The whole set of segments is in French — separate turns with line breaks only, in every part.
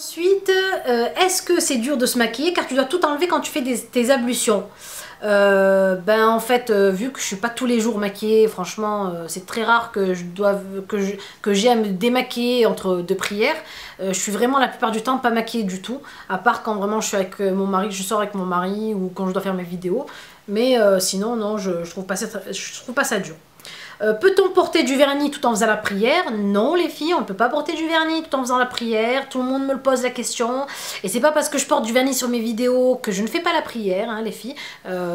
Ensuite, est-ce que c'est dur de se maquiller car tu dois tout enlever quand tu fais tes ablutions? Ben en fait, vu que je suis pas tous les jours maquillée, franchement, c'est très rare que j'ai à me démaquiller entre deux prières. Je suis vraiment la plupart du temps pas maquillée du tout, à part quand vraiment je suis avec mon mari, je sors avec mon mari ou quand je dois faire mes vidéos. Mais sinon, non, je trouve pas ça dur. Peut-on porter du vernis tout en faisant la prière? Non les filles, on ne peut pas porter du vernis tout en faisant la prière. Tout le monde me le pose la question. Et c'est pas parce que je porte du vernis sur mes vidéos que je ne fais pas la prière, hein, les filles.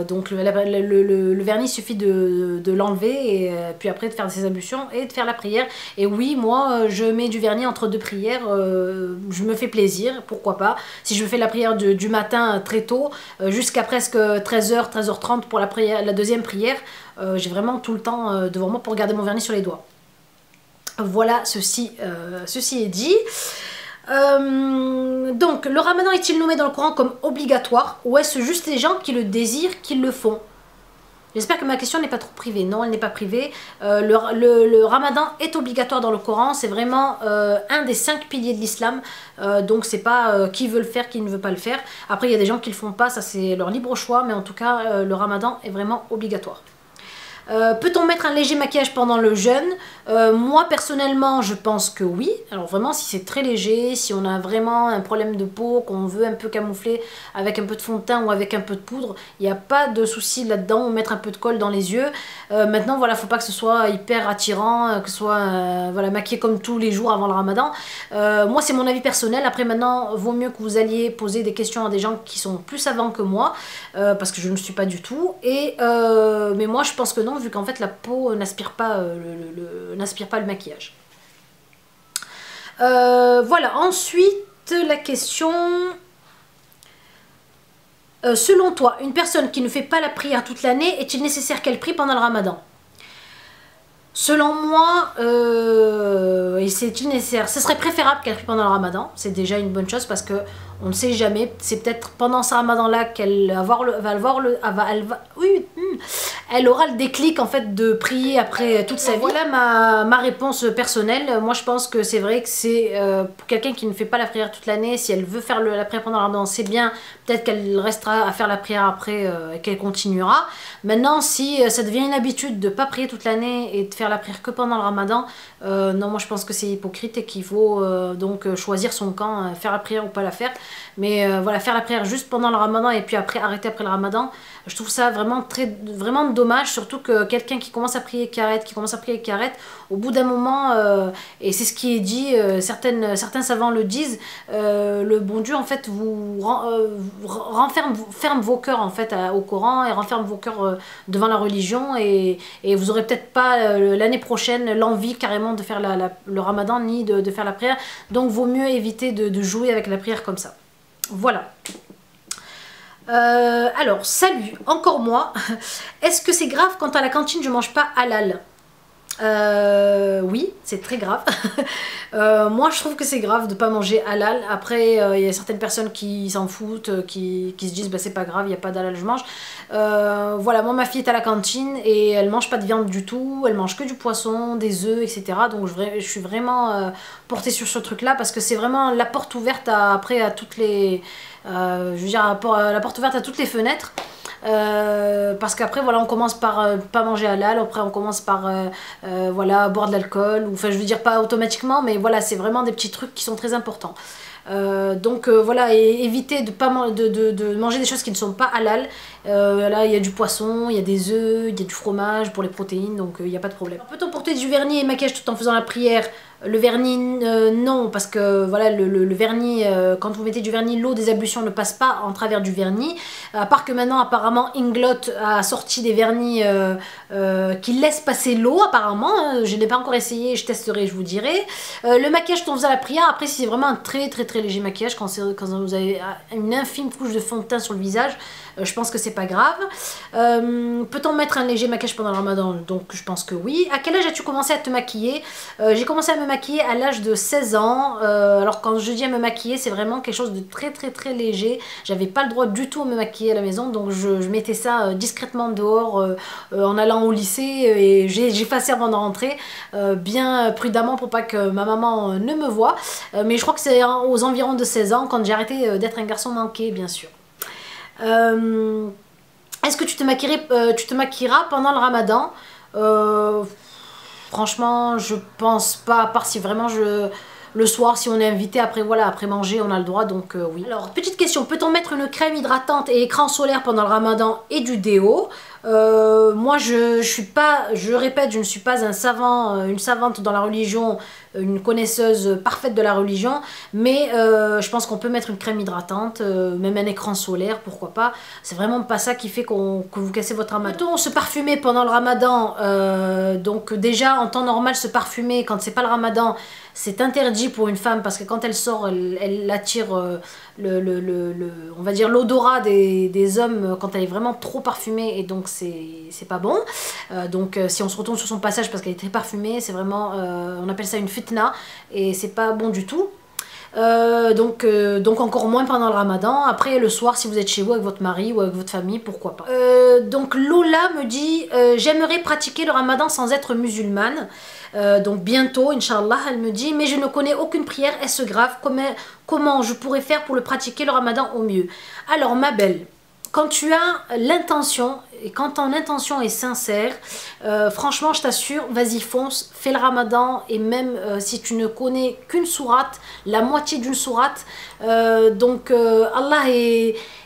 Donc le vernis, suffit de l'enlever et puis après de faire ses ablutions et de faire la prière. Et oui, moi je mets du vernis entre deux prières, je me fais plaisir, pourquoi pas. Si je fais la prière du matin très tôt, jusqu'à presque 13h, 13h30 pour la deuxième prière, j'ai vraiment tout le temps devant moi pour garder mon vernis sur les doigts. Voilà, ceci est dit. Donc, le ramadan est-il nommé dans le Coran comme obligatoire ou est-ce juste les gens qui le désirent qui le font? J'espère que ma question n'est pas trop privée. Non, elle n'est pas privée. Le ramadan est obligatoire dans le Coran. C'est vraiment un des 5 piliers de l'islam. Donc c'est pas qui veut le faire, qui ne veut pas le faire. Après, il y a des gens qui le font pas. Ça, c'est leur libre choix. Mais en tout cas, le ramadan est vraiment obligatoire. Peut-on mettre un léger maquillage pendant le jeûne? Moi personnellement je pense que oui. Alors vraiment si c'est très léger, si on a vraiment un problème de peau, qu'on veut un peu camoufler avec un peu de fond de teint ou avec un peu de poudre, il n'y a pas de souci là-dedans, ou mettre un peu de colle dans les yeux. Maintenant voilà, faut pas que ce soit hyper attirant, que ce soit voilà, maquillé comme tous les jours avant le ramadan. Moi c'est mon avis personnel, après maintenant vaut mieux que vous alliez poser des questions à des gens qui sont plus savants que moi, parce que je ne suis pas du tout, mais moi je pense que non, vu qu'en fait la peau n'aspire pas, le maquillage. Voilà, ensuite la question... selon toi, une personne qui ne fait pas la prière toute l'année, est-il nécessaire qu'elle prie pendant le ramadan? Selon moi, et c'est nécessaire, ce serait préférable qu'elle prie pendant le ramadan, c'est déjà une bonne chose parce que on ne sait jamais, c'est peut-être pendant ce ramadan là qu'elle elle aura le déclic en fait de prier après toute sa vie. Voilà ma réponse personnelle. Moi je pense que c'est vrai que c'est pour quelqu'un qui ne fait pas la prière toute l'année, si elle veut faire la prière pendant le ramadan, c'est bien, peut-être qu'elle restera à faire la prière après et qu'elle continuera. Maintenant si ça devient une habitude de ne pas prier toute l'année et de faire la prière que pendant le ramadan, non, moi je pense que c'est hypocrite et qu'il faut donc choisir son camp, faire la prière ou pas la faire. Mais voilà, faire la prière juste pendant le ramadan et puis après arrêter après le ramadan, je trouve ça vraiment dommage, surtout que quelqu'un qui commence à prier qui arrête, au bout d'un moment, et c'est ce qui est dit, certains savants le disent, le bon Dieu en fait ferme vos cœurs en fait au Coran et renferme vos cœurs devant la religion et vous aurez peut-être pas l'année prochaine l'envie carrément de faire le ramadan ni de faire la prière, donc vaut mieux éviter de jouer avec la prière comme ça. Voilà. Alors, salut, encore moi. Est-ce que c'est grave quand à la cantine je mange pas halal? Oui, c'est très grave. Moi je trouve que c'est grave de pas manger halal. Après il y a certaines personnes qui s'en foutent, qui se disent bah c'est pas grave, il n'y a pas d'halal, je mange. Voilà, moi ma fille est à la cantine et elle mange pas de viande du tout, elle mange que du poisson, des œufs, etc. Donc je suis vraiment portée sur ce truc là parce que c'est vraiment la porte ouverte après à toutes les... je veux dire la porte ouverte à toutes les fenêtres. Parce qu'après voilà, on commence par pas manger halal, après on commence par voilà, boire de l'alcool, enfin je veux dire pas automatiquement, mais voilà, c'est vraiment des petits trucs qui sont très importants. Donc voilà, et éviter de manger des choses qui ne sont pas halal. Là il y a du poisson, il y a des œufs, il y a du fromage pour les protéines, donc il n'y a pas de problème. Peut-on porter du vernis et maquillage tout en faisant la prière? Le vernis, non, parce que voilà, le vernis, quand vous mettez du vernis, l'eau des ablutions ne passe pas en travers du vernis. À part que maintenant, apparemment, Inglot a sorti des vernis qui laissent passer l'eau, apparemment. Je n'ai pas encore essayé, je testerai, je vous dirai. Le maquillage tout en faisant la prière, après, si c'est vraiment un très léger maquillage, quand vous avez une infime couche de fond de teint sur le visage, je pense que c'est pas grave. Peut-on mettre un léger maquillage pendant le ramadan? Donc je pense que oui. À quel âge as-tu commencé à te maquiller? J'ai commencé à me me maquiller à l'âge de 16 ans. Alors quand je dis à me maquiller, c'est vraiment quelque chose de très léger. J'avais pas le droit du tout à me maquiller à la maison, donc je mettais ça discrètement dehors en allant au lycée, et j'effaçais avant de rentrer, bien prudemment pour pas que ma maman ne me voie. Mais je crois que c'est aux environs de 16 ans, quand j'ai arrêté d'être un garçon manqué, bien sûr. Est-ce que tu te maquilleras pendant le ramadan? Franchement, je pense pas, à part si vraiment le soir, si on est invité, après voilà, après manger, on a le droit, donc oui. Alors, petite question, peut-on mettre une crème hydratante et écran solaire pendant le ramadan et du déo? Moi, je répète, je ne suis pas un savant, une savante dans la religion, une connaisseuse parfaite de la religion, mais je pense qu'on peut mettre une crème hydratante, même un écran solaire, pourquoi pas. C'est vraiment pas ça qui fait que vous cassez votre ramadan. Peut-on se parfumer pendant le ramadan? Donc déjà, en temps normal, se parfumer quand c'est pas le ramadan, c'est interdit pour une femme, parce que quand elle sort, elle attire on va dire l'odorat des hommes quand elle est vraiment trop parfumée, et donc c'est pas bon. Donc si on se retourne sur son passage parce qu'elle est très parfumée, c'est vraiment, on appelle ça une fitna, et c'est pas bon du tout. Donc encore moins pendant le ramadan. Après le soir, si vous êtes chez vous avec votre mari ou avec votre famille, pourquoi pas. Donc Lola me dit j'aimerais pratiquer le ramadan sans être musulmane, donc bientôt Inch'Allah. Elle me dit mais je ne connais aucune prière, est-ce grave? Comment je pourrais faire pour le pratiquer le ramadan au mieux? Alors ma belle, quand tu as l'intention, et quand ton intention est sincère, franchement je t'assure, vas-y fonce, fais le ramadan, et même si tu ne connais qu'une sourate, la moitié d'une sourate, Allah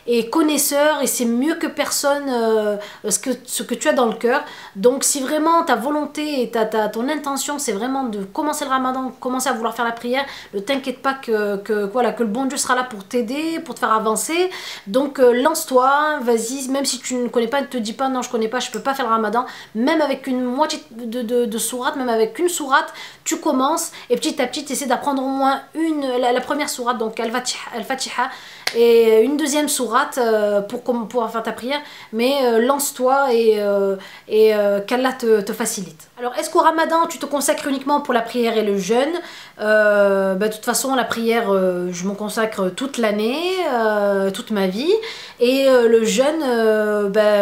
est connaisseur, et c'est mieux que personne ce que tu as dans le cœur. Donc si vraiment ta volonté et ton intention c'est vraiment de commencer le ramadan, commencer à vouloir faire la prière, ne t'inquiète pas voilà, que le bon Dieu sera là pour t'aider, pour te faire avancer. Donc lance-toi, vas-y, même si tu ne connais pas, ne te dis pas non je connais pas, je peux pas faire le ramadan. Même avec une moitié de sourate, même avec une sourate, tu commences, et petit à petit tu essaies d'apprendre au moins la première sourate, donc Al-Fatiha, et une deuxième sourate pour pouvoir faire ta prière. Mais lance-toi, et qu'Allah te facilite. Alors est-ce qu'au ramadan tu te consacres uniquement pour la prière et le jeûne? De toute façon la prière je m'en consacre toute l'année, toute ma vie, et le jeûne,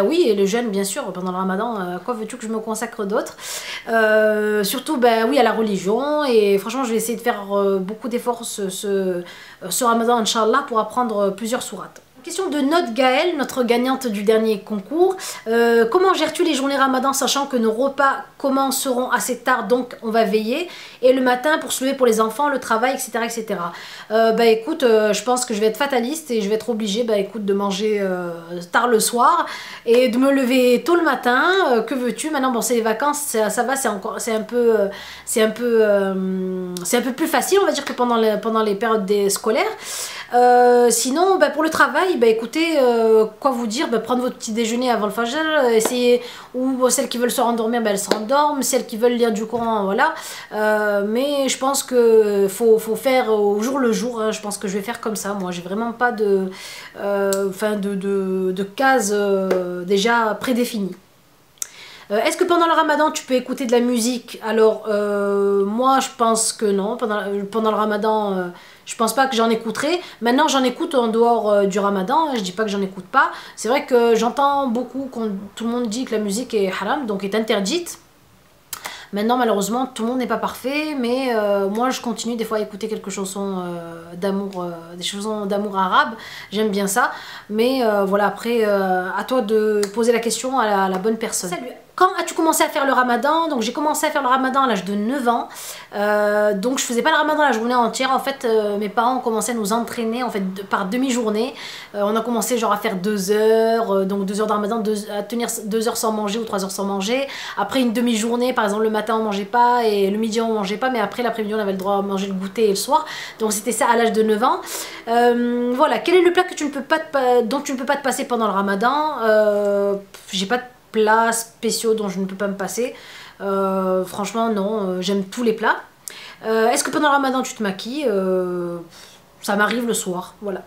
oui, et le jeûne bien sûr pendant le ramadan, à quoi veux-tu que je me consacre d'autre? Surtout oui, à la religion, et franchement je vais essayer de faire beaucoup d'efforts ce ramadan Inch'Allah pour apprendre plusieurs sourates. Question de Note Gaëlle, notre gagnante du dernier concours. Comment gères-tu les journées ramadan, sachant que nos repas commenceront assez tard, donc on va veiller, et le matin pour se lever pour les enfants, le travail, etc. etc. Écoute, je pense que je vais être fataliste, et je vais être obligée écoute, de manger tard le soir, et de me lever tôt le matin. Que veux-tu? Maintenant, bon, c'est les vacances, ça va, c'est un peu plus facile, on va dire, que pendant les périodes scolaires. Sinon, pour le travail, écoutez, quoi vous dire, prendre votre petit déjeuner avant le fajr, essayer, ou celles qui veulent se rendormir, elles se rendorment, celles qui veulent lire du Coran, voilà. Mais je pense que faut faire au jour le jour, hein. Je pense que je vais faire comme ça, moi j'ai vraiment pas de cases déjà prédéfinies. Est-ce que pendant le ramadan tu peux écouter de la musique? Alors moi je pense que non, pendant le ramadan je pense pas que j'en écouterai. Maintenant j'en écoute en dehors du ramadan, je dis pas que j'en écoute pas. C'est vrai que j'entends beaucoup quand tout le monde dit que la musique est haram, donc est interdite. Maintenant malheureusement tout le monde n'est pas parfait, mais moi je continue des fois à écouter quelques chansons d'amour, des chansons d'amour arabe, j'aime bien ça. Mais voilà, après à toi de poser la question à la bonne personne. Salut. Quand as-tu commencé à faire le ramadan? Donc j'ai commencé à faire le ramadan à l'âge de 9 ans. Donc je faisais pas le ramadan la journée entière. En fait mes parents ont commencé à nous entraîner en fait par demi-journée. On a commencé genre à faire 2 heures, donc 2 heures de ramadan, à tenir 2 heures sans manger ou 3 heures sans manger. Après une demi-journée, par exemple le matin on mangeait pas, et le midi on mangeait pas, mais après l'après-midi on avait le droit à manger le goûter et le soir. Donc c'était ça à l'âge de 9 ans. Voilà, quel est le plat que dont tu ne peux pas te passer pendant le ramadan? J'ai pas de plats spéciaux dont je ne peux pas me passer. Franchement non, j'aime tous les plats. Est-ce que pendant le ramadan tu te maquilles? Ça m'arrive le soir, voilà.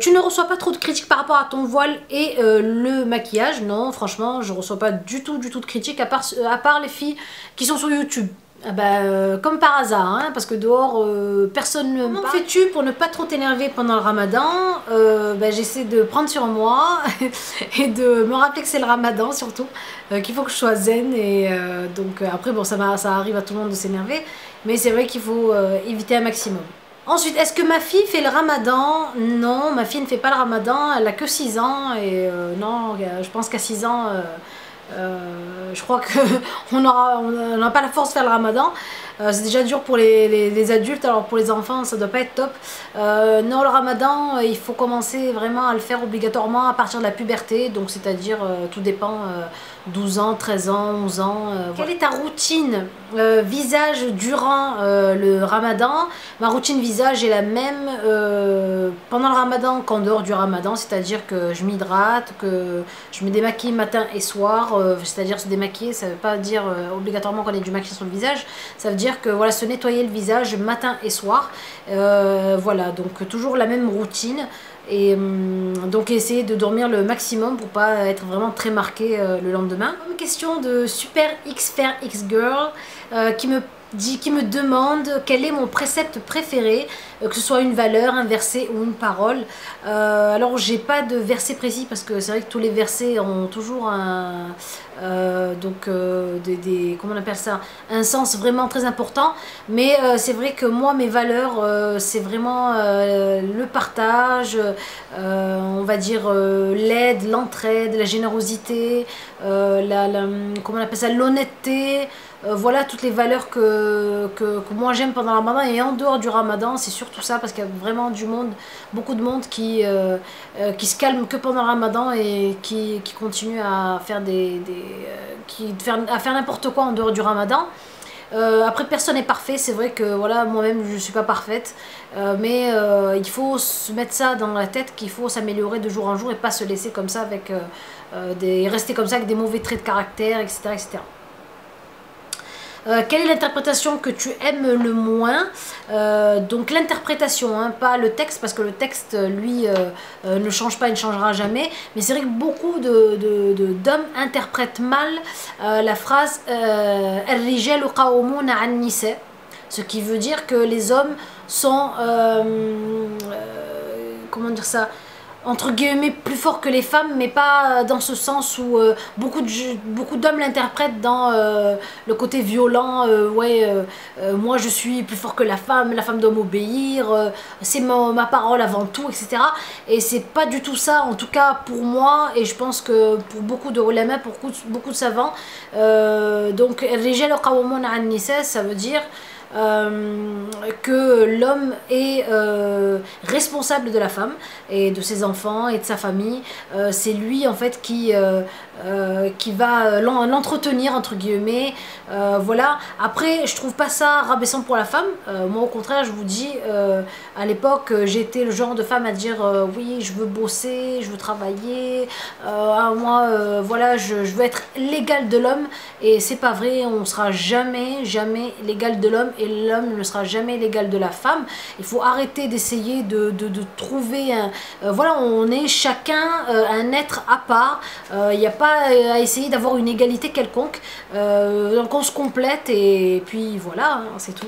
Tu ne reçois pas trop de critiques par rapport à ton voile et le maquillage? Non, franchement je reçois pas du tout de critiques, à part les filles qui sont sur YouTube. Ah bah, comme par hasard, hein, parce que dehors, personne ne me parle. Comment fais-tu pour ne pas trop t'énerver pendant le ramadan? Bah, j'essaie de prendre sur moi et de me rappeler que c'est le ramadan surtout, qu'il faut que je sois zen. Et donc après, bon, ça arrive à tout le monde de s'énerver, mais c'est vrai qu'il faut éviter un maximum. Ensuite, est-ce que ma fille fait le ramadan? Non, ma fille ne fait pas le ramadan, elle a que 6 ans et non, je pense qu'à 6 ans... je crois qu'on n'a pas la force de faire le ramadan. C'est déjà dur pour les adultes, alors pour les enfants ça doit pas être top. Non, le ramadan il faut commencer vraiment à le faire obligatoirement à partir de la puberté, donc c'est à dire tout dépend, 12 ans, 13 ans, 11 ans. Quelle est ta routine visage durant le ramadan? Ma routine visage est la même pendant le ramadan qu'en dehors du ramadan, c'est à dire que je m'hydrate, que je me démaquille matin et soir. C'est-à-dire se démaquiller, ça ne veut pas dire obligatoirement qu'on ait du maquillage sur le visage, ça veut dire que voilà, se nettoyer le visage matin et soir, voilà, donc toujours la même routine, et donc essayer de dormir le maximum pour pas être vraiment très marqué le lendemain. Une question de Super X Fair X Girl qui me demande quel est mon précepte préféré, que ce soit une valeur, un verset ou une parole. Alors j'ai pas de verset précis parce que c'est vrai que tous les versets ont toujours un comment on appelle ça, un sens vraiment très important, mais c'est vrai que moi mes valeurs c'est vraiment le partage, on va dire l'aide, l'entraide, la générosité, comment on appelle ça, l'honnêteté. Voilà toutes les valeurs que moi j'aime pendant le ramadan, et en dehors du ramadan c'est surtout ça, parce qu'il y a vraiment du monde, beaucoup de monde qui se calme que pendant le ramadan et qui continue à faire à faire n'importe quoi en dehors du ramadan. Après personne n'est parfait, c'est vrai que voilà, moi-même je ne suis pas parfaite, mais il faut se mettre ça dans la tête qu'il faut s'améliorer de jour en jour et pas se laisser comme ça avec rester comme ça avec des mauvais traits de caractère, etc., etc. Quelle est l'interprétation que tu aimes le moins? Donc l'interprétation, hein, pas le texte, parce que le texte, lui, ne change pas, il ne changera jamais. Mais c'est vrai que beaucoup d'hommes interprètent mal la phrase الرجال قوامون على النساء, ce qui veut dire que les hommes sont, comment dire ça, entre guillemets plus fort que les femmes, mais pas dans ce sens où beaucoup d'hommes l'interprètent dans le côté violent, moi je suis plus fort que la femme doit m'obéir, c'est ma parole avant tout, etc. Et c'est pas du tout ça, en tout cas pour moi, et je pense que pour beaucoup de ulama, pour beaucoup de savants. Donc الرجال قوامون على النساء, ça veut dire que l'homme est responsable de la femme et de ses enfants et de sa famille. C'est lui en fait qui va l'entretenir entre guillemets. Voilà. Après, je trouve pas ça rabaissant pour la femme. Moi au contraire, je vous dis, à l'époque j'étais le genre de femme à dire oui, je veux bosser, je veux travailler, moi voilà, je veux être l'égale de l'homme, et c'est pas vrai, on sera jamais l'égal de l'homme, et l'homme ne sera jamais l'égal de la femme. Il faut arrêter d'essayer de trouver un... voilà, on est chacun un être à part, il n'y a pas à essayer d'avoir une égalité quelconque, donc on se complète, et puis voilà, hein, c'est tout.